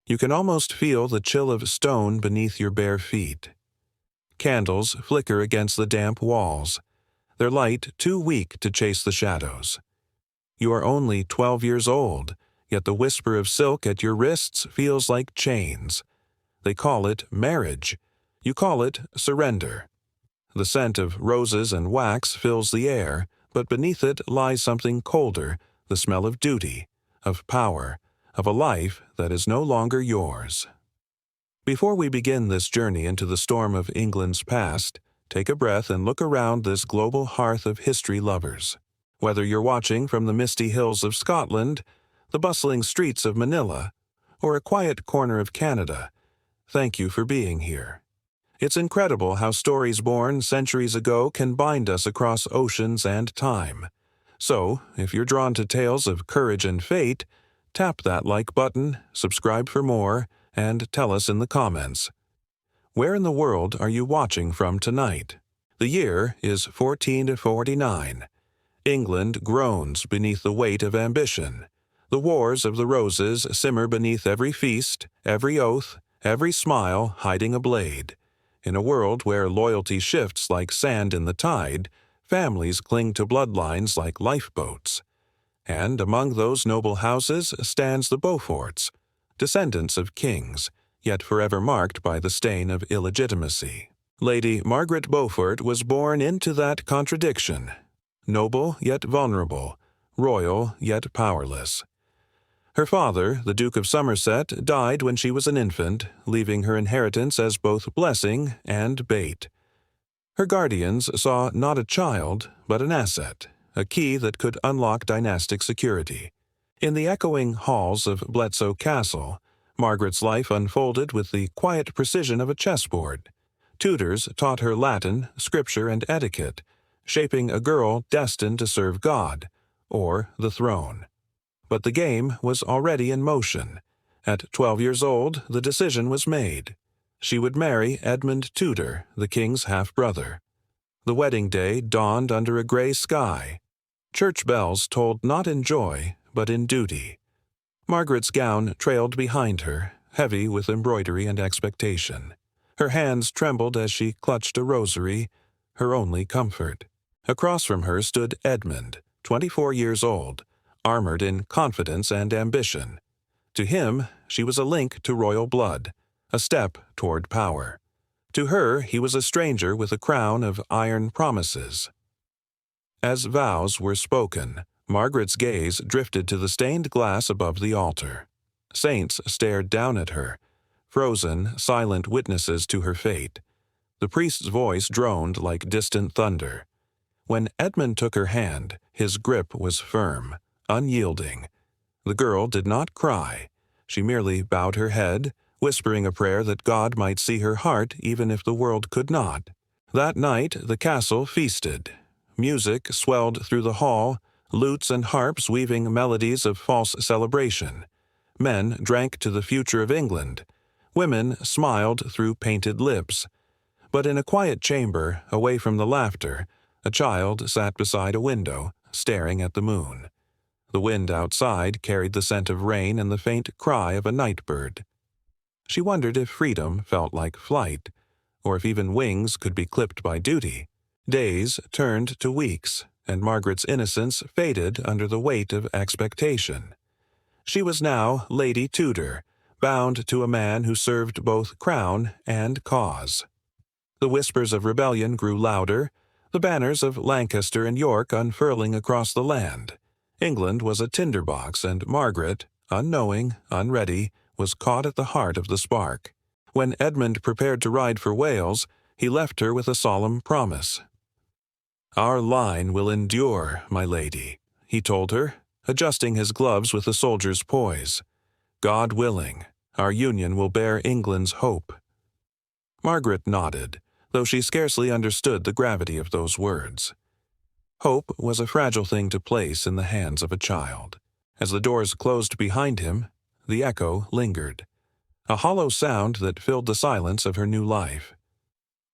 You can almost feel the chill of stone beneath your bare feet. Candles flicker against the damp walls, their light too weak to chase the shadows. You are only 12 years old, yet the whisper of silk at your wrists feels like chains. They call it marriage. You call it surrender. The scent of roses and wax fills the air, but beneath it lies something colder, the smell of duty, of power, of a life that is no longer yours. Before we begin this journey into the storm of England's past, take a breath and look around this global hearth of history lovers. Whether you're watching from the misty hills of Scotland, the bustling streets of Manila, or a quiet corner of Canada, thank you for being here. It's incredible how stories born centuries ago can bind us across oceans and time. So, if you're drawn to tales of courage and fate, tap that like button, subscribe for more, and tell us in the comments. Where in the world are you watching from tonight? The year is 1449. England groans beneath the weight of ambition. The wars of the roses simmer beneath every feast, every oath, every smile hiding a blade. In a world where loyalty shifts like sand in the tide, families cling to bloodlines like lifeboats. And among those noble houses stands the Beauforts, descendants of kings, yet forever marked by the stain of illegitimacy. Lady Margaret Beaufort was born into that contradiction, noble yet vulnerable, royal yet powerless. Her father, the Duke of Somerset, died when she was an infant, leaving her inheritance as both blessing and bait. Her guardians saw not a child, but an asset, a key that could unlock dynastic security. In the echoing halls of Bletsoe Castle, Margaret's life unfolded with the quiet precision of a chessboard. Tutors taught her Latin, scripture, and etiquette, shaping a girl destined to serve God, or the throne. But the game was already in motion. At 12 years old, the decision was made. She would marry Edmund Tudor, the king's half-brother. The wedding day dawned under a gray sky. Church bells tolled not in joy, but in duty. Margaret's gown trailed behind her, heavy with embroidery and expectation. Her hands trembled as she clutched a rosary, her only comfort. Across from her stood Edmund, 24 years old, armored in confidence and ambition. To him, she was a link to royal blood, a step toward power. To her, he was a stranger with a crown of iron promises. As vows were spoken, Margaret's gaze drifted to the stained glass above the altar. Saints stared down at her, frozen, silent witnesses to her fate. The priest's voice droned like distant thunder. When Edmund took her hand, his grip was firm, unyielding. The girl did not cry. She merely bowed her head, whispering a prayer that God might see her heart even if the world could not. That night the castle feasted. Music swelled through the hall, lutes and harps weaving melodies of false celebration. Men drank to the future of England. Women smiled through painted lips. But in a quiet chamber, away from the laughter, a child sat beside a window, staring at the moon. The wind outside carried the scent of rain and the faint cry of a night bird. She wondered if freedom felt like flight, or if even wings could be clipped by duty. Days turned to weeks, and Margaret's innocence faded under the weight of expectation. She was now Lady Tudor, bound to a man who served both crown and cause. The whispers of rebellion grew louder, the banners of Lancaster and York unfurling across the land. England was a tinderbox, and Margaret, unknowing, unready, was caught at the heart of the spark. When Edmund prepared to ride for Wales, he left her with a solemn promise. "Our line will endure, my lady," he told her, adjusting his gloves with a soldier's poise. "God willing, our union will bear England's hope." Margaret nodded, though she scarcely understood the gravity of those words. Hope was a fragile thing to place in the hands of a child. As the doors closed behind him, the echo lingered, a hollow sound that filled the silence of her new life.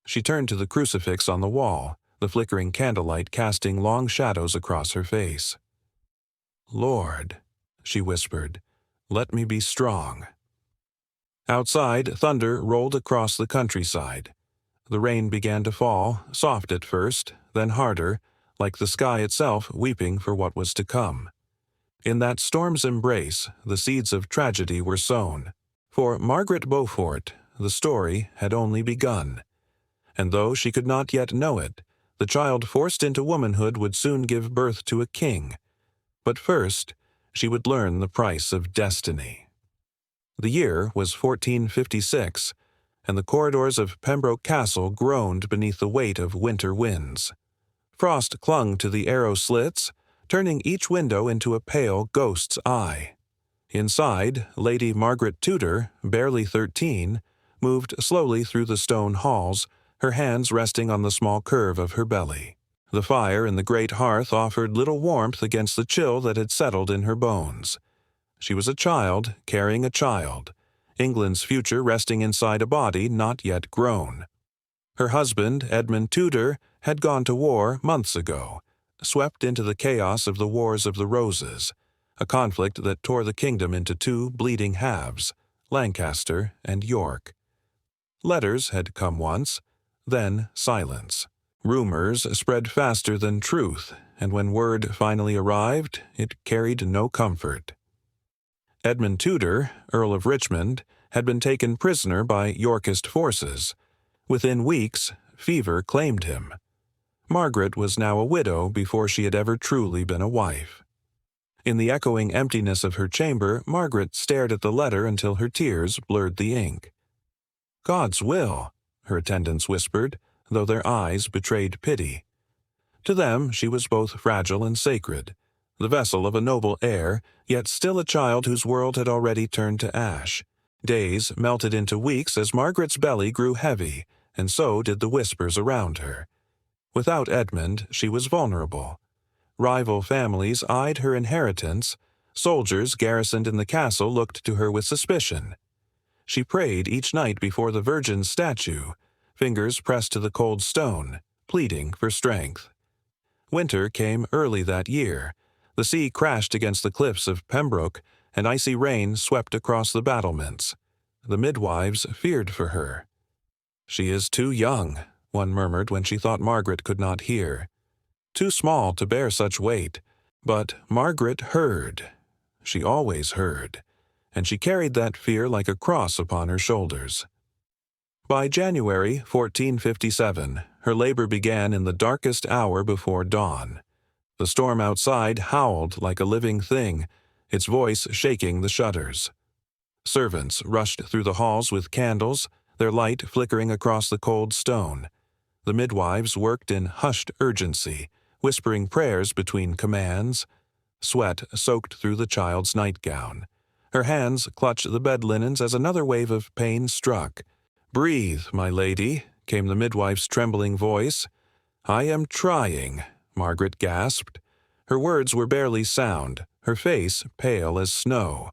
She turned to the crucifix on the wall, the flickering candlelight casting long shadows across her face. "Lord," she whispered, "let me be strong." Outside, thunder rolled across the countryside. The rain began to fall, soft at first, then harder, like the sky itself weeping for what was to come. In that storm's embrace, the seeds of tragedy were sown. For Margaret Beaufort, the story had only begun. And though she could not yet know it, the child forced into womanhood would soon give birth to a king. But first, she would learn the price of destiny. The year was 1456, and the corridors of Pembroke Castle groaned beneath the weight of winter winds. Frost clung to the arrow slits, turning each window into a pale ghost's eye. Inside, Lady Margaret Tudor, barely 13, moved slowly through the stone halls, her hands resting on the small curve of her belly. The fire in the great hearth offered little warmth against the chill that had settled in her bones. She was a child carrying a child, England's future resting inside a body not yet grown. Her husband, Edmund Tudor, had gone to war months ago, swept into the chaos of the Wars of the Roses, a conflict that tore the kingdom into two bleeding halves, Lancaster and York. Letters had come once, then silence. Rumors spread faster than truth, and when word finally arrived, it carried no comfort. Edmund Tudor, Earl of Richmond, had been taken prisoner by Yorkist forces. Within weeks, fever claimed him. Margaret was now a widow before she had ever truly been a wife. In the echoing emptiness of her chamber, Margaret stared at the letter until her tears blurred the ink. "God's will," her attendants whispered, though their eyes betrayed pity. To them she was both fragile and sacred, the vessel of a noble heir, yet still a child whose world had already turned to ash. Days melted into weeks as Margaret's belly grew heavy, and so did the whispers around her. Without Edmund, she was vulnerable. Rival families eyed her inheritance. Soldiers garrisoned in the castle looked to her with suspicion. She prayed each night before the Virgin's statue, fingers pressed to the cold stone, pleading for strength. Winter came early that year. The sea crashed against the cliffs of Pembroke, and icy rain swept across the battlements. The midwives feared for her. "She is too young," one murmured when she thought Margaret could not hear. "Too small to bear such weight." But Margaret heard. She always heard, and she carried that fear like a cross upon her shoulders. By January 1457, her labor began in the darkest hour before dawn. The storm outside howled like a living thing, its voice shaking the shutters. Servants rushed through the halls with candles, their light flickering across the cold stone. The midwives worked in hushed urgency, whispering prayers between commands. Sweat soaked through the child's nightgown. Her hands clutched the bed linens as another wave of pain struck. "Breathe, my lady," came the midwife's trembling voice. "I am trying," Margaret gasped. Her words were barely sound, her face pale as snow.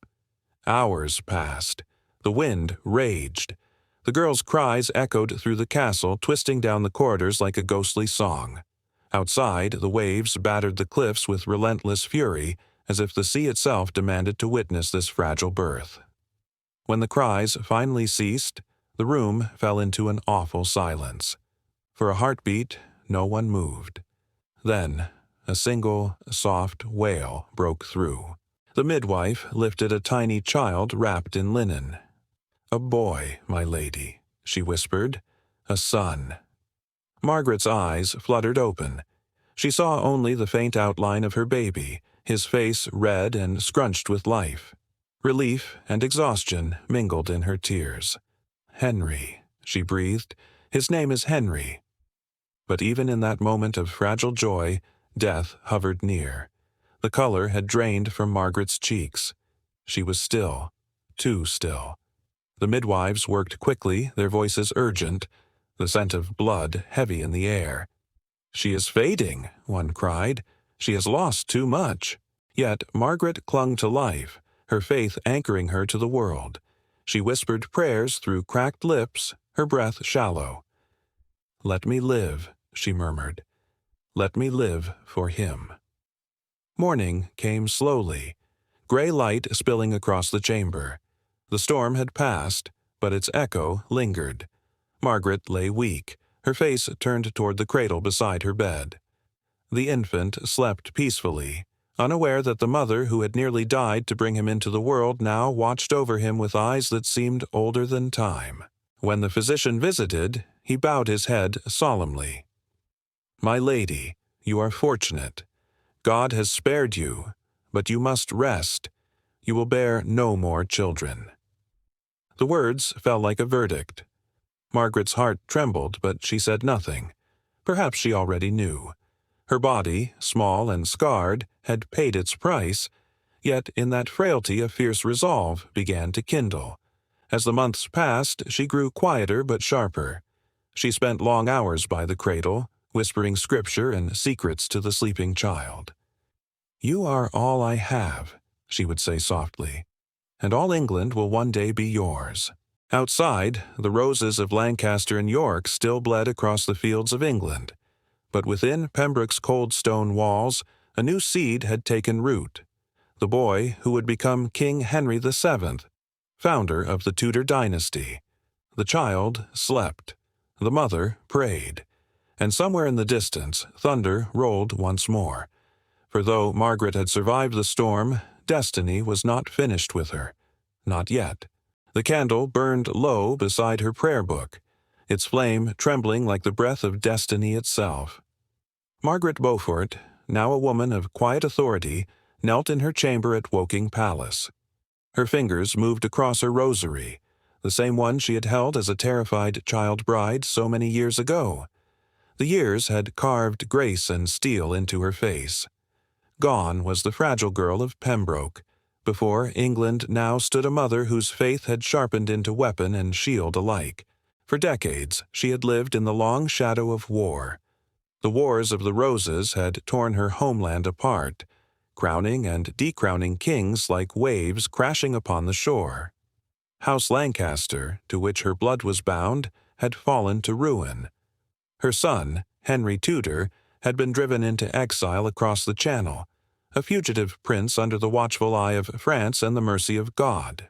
Hours passed. The wind raged. The girl's cries echoed through the castle, twisting down the corridors like a ghostly song. Outside, the waves battered the cliffs with relentless fury, as if the sea itself demanded to witness this fragile birth. When the cries finally ceased, the room fell into an awful silence. For a heartbeat, no one moved. Then, a single, soft wail broke through. The midwife lifted a tiny child wrapped in linen. "A boy, my lady," she whispered. "A son." Margaret's eyes fluttered open. She saw only the faint outline of her baby, his face red and scrunched with life. Relief and exhaustion mingled in her tears. "Henry," she breathed. "His name is Henry." But even in that moment of fragile joy, death hovered near. The color had drained from Margaret's cheeks. She was still, too still. The midwives worked quickly, their voices urgent, the scent of blood heavy in the air. "She is fading," one cried. "She has lost too much." Yet Margaret clung to life, her faith anchoring her to the world. She whispered prayers through cracked lips, her breath shallow. "Let me live," she murmured. "Let me live for him." Morning came slowly, gray light spilling across the chamber. The storm had passed, but its echo lingered. Margaret lay weak, her face turned toward the cradle beside her bed. The infant slept peacefully, unaware that the mother who had nearly died to bring him into the world now watched over him with eyes that seemed older than time. When the physician visited, he bowed his head solemnly. "My lady, you are fortunate. God has spared you, but you must rest. You will bear no more children." The words fell like a verdict. Margaret's heart trembled, but she said nothing. Perhaps she already knew. Her body, small and scarred, had paid its price, yet in that frailty a fierce resolve began to kindle. As the months passed, she grew quieter but sharper. She spent long hours by the cradle, whispering scripture and secrets to the sleeping child. "You are all I have," she would say softly, "and all England will one day be yours." Outside, the roses of Lancaster and York still bled across the fields of England, but within Pembroke's cold stone walls, a new seed had taken root. The boy who would become King Henry VII, founder of the Tudor dynasty. The child slept. The mother prayed. And somewhere in the distance, thunder rolled once more. For though Margaret had survived the storm, destiny was not finished with her. Not yet. The candle burned low beside her prayer book, its flame trembling like the breath of destiny itself. Margaret Beaufort, now a woman of quiet authority, knelt in her chamber at Woking Palace. Her fingers moved across her rosary, the same one she had held as a terrified child bride so many years ago. The years had carved grace and steel into her face. Gone was the fragile girl of Pembroke. Before England now stood a mother whose faith had sharpened into weapon and shield alike. For decades she had lived in the long shadow of war. The wars of the Roses had torn her homeland apart, crowning and decrowning kings like waves crashing upon the shore. House Lancaster, to which her blood was bound, had fallen to ruin. Her son, Henry Tudor, had been driven into exile across the Channel, a fugitive prince under the watchful eye of France and the mercy of God.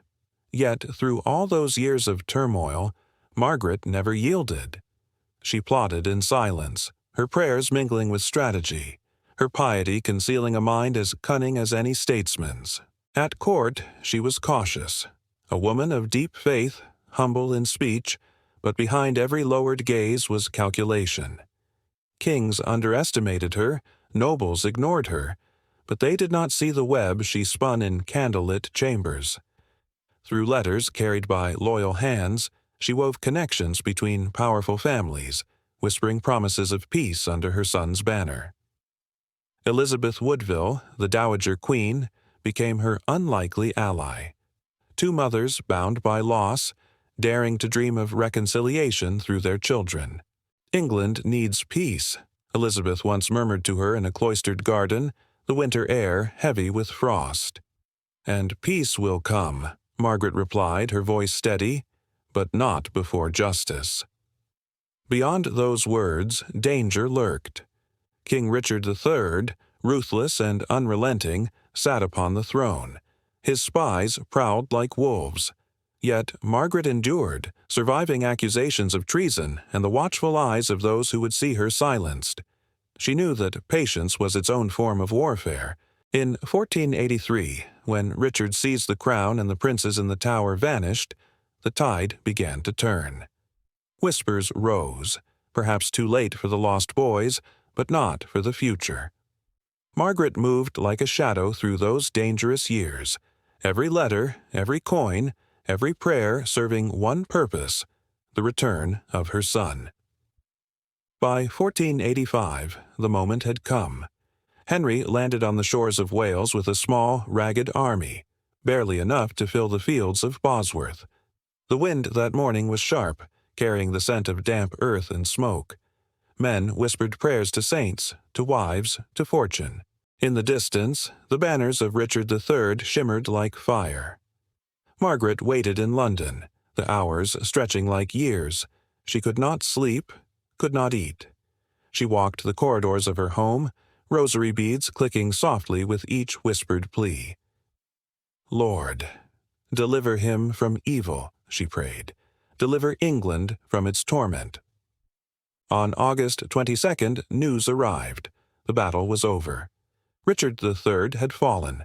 Yet, through all those years of turmoil, Margaret never yielded. She plotted in silence, her prayers mingling with strategy, her piety concealing a mind as cunning as any statesman's. At court, she was cautious, a woman of deep faith, humble in speech, but behind every lowered gaze was calculation. Kings underestimated her, nobles ignored her, but they did not see the web she spun in candlelit chambers. Through letters carried by loyal hands, she wove connections between powerful families, whispering promises of peace under her son's banner. Elizabeth Woodville, the Dowager Queen, became her unlikely ally. Two mothers bound by loss, daring to dream of reconciliation through their children. "England needs peace," Elizabeth once murmured to her in a cloistered garden, the winter air heavy with frost. "And peace will come," Margaret replied, her voice steady, "but not before justice." Beyond those words, danger lurked. King Richard III, ruthless and unrelenting, sat upon the throne. His spies prowled like wolves. Yet Margaret endured, surviving accusations of treason and the watchful eyes of those who would see her silenced. She knew that patience was its own form of warfare. In 1483, when Richard seized the crown and the princes in the Tower vanished, the tide began to turn. Whispers rose, perhaps too late for the lost boys, but not for the future. Margaret moved like a shadow through those dangerous years, every letter, every coin, every prayer serving one purpose, the return of her son. By 1485, the moment had come. Henry landed on the shores of Wales with a small, ragged army, barely enough to fill the fields of Bosworth. The wind that morning was sharp, carrying the scent of damp earth and smoke. Men whispered prayers to saints, to wives, to fortune. In the distance, the banners of Richard III shimmered like fire. Margaret waited in London, the hours stretching like years. She could not sleep, could not eat. She walked the corridors of her home, rosary beads clicking softly with each whispered plea. "Lord, deliver him from evil," she prayed. deliver England from its torment. On August 22nd, news arrived. The battle was over. Richard III had fallen.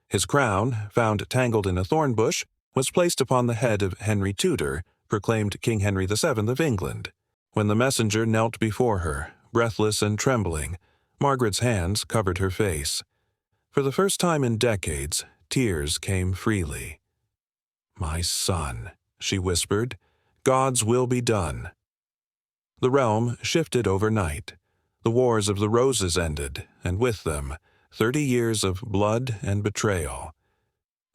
His crown, found tangled in a thorn bush, was placed upon the head of Henry Tudor, proclaimed King Henry VII of England. When the messenger knelt before her, breathless and trembling, Margaret's hands covered her face. For the first time in decades, tears came freely. "My son," she whispered, "God's will be done." The realm shifted overnight. The Wars of the Roses ended, and with them, 30 years of blood and betrayal.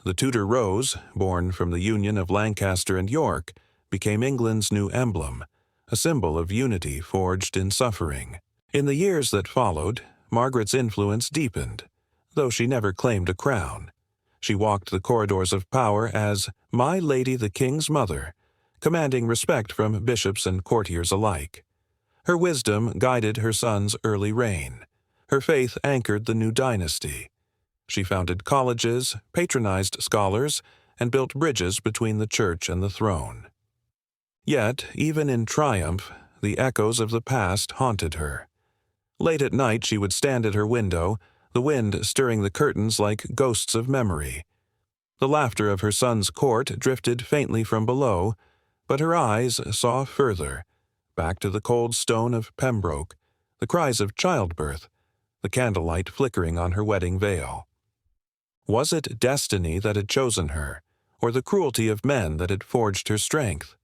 The Tudor rose, born from the union of Lancaster and York, became England's new emblem, a symbol of unity forged in suffering. In the years that followed, Margaret's influence deepened, though she never claimed a crown. She walked the corridors of power as "My Lady the King's Mother," commanding respect from bishops and courtiers alike. Her wisdom guided her son's early reign. Her faith anchored the new dynasty. She founded colleges, patronized scholars, and built bridges between the church and the throne. Yet, even in triumph, the echoes of the past haunted her. Late at night she would stand at her window, the wind stirring the curtains like ghosts of memory. The laughter of her son's court drifted faintly from below, but her eyes saw further, back to the cold stone of Pembroke, the cries of childbirth, the candlelight flickering on her wedding veil. Was it destiny that had chosen her, or the cruelty of men that had forged her strength?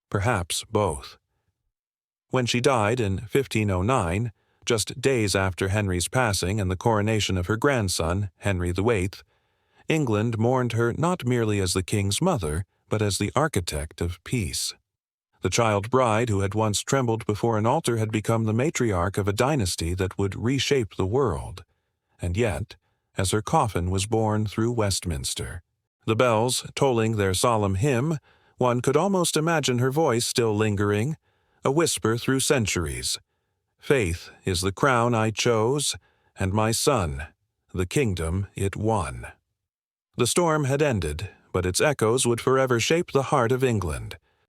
Perhaps both. When she died in 1509, just days after Henry's passing and the coronation of her grandson, Henry VIII, England mourned her not merely as the king's mother, but as the architect of peace. The child bride who had once trembled before an altar had become the matriarch of a dynasty that would reshape the world. And yet, as her coffin was borne through Westminster, the bells tolling their solemn hymn, one could almost imagine her voice still lingering, a whisper through centuries. "Faith is the crown I chose, and my son, the kingdom it won." The storm had ended, but its echoes would forever shape the heart of England.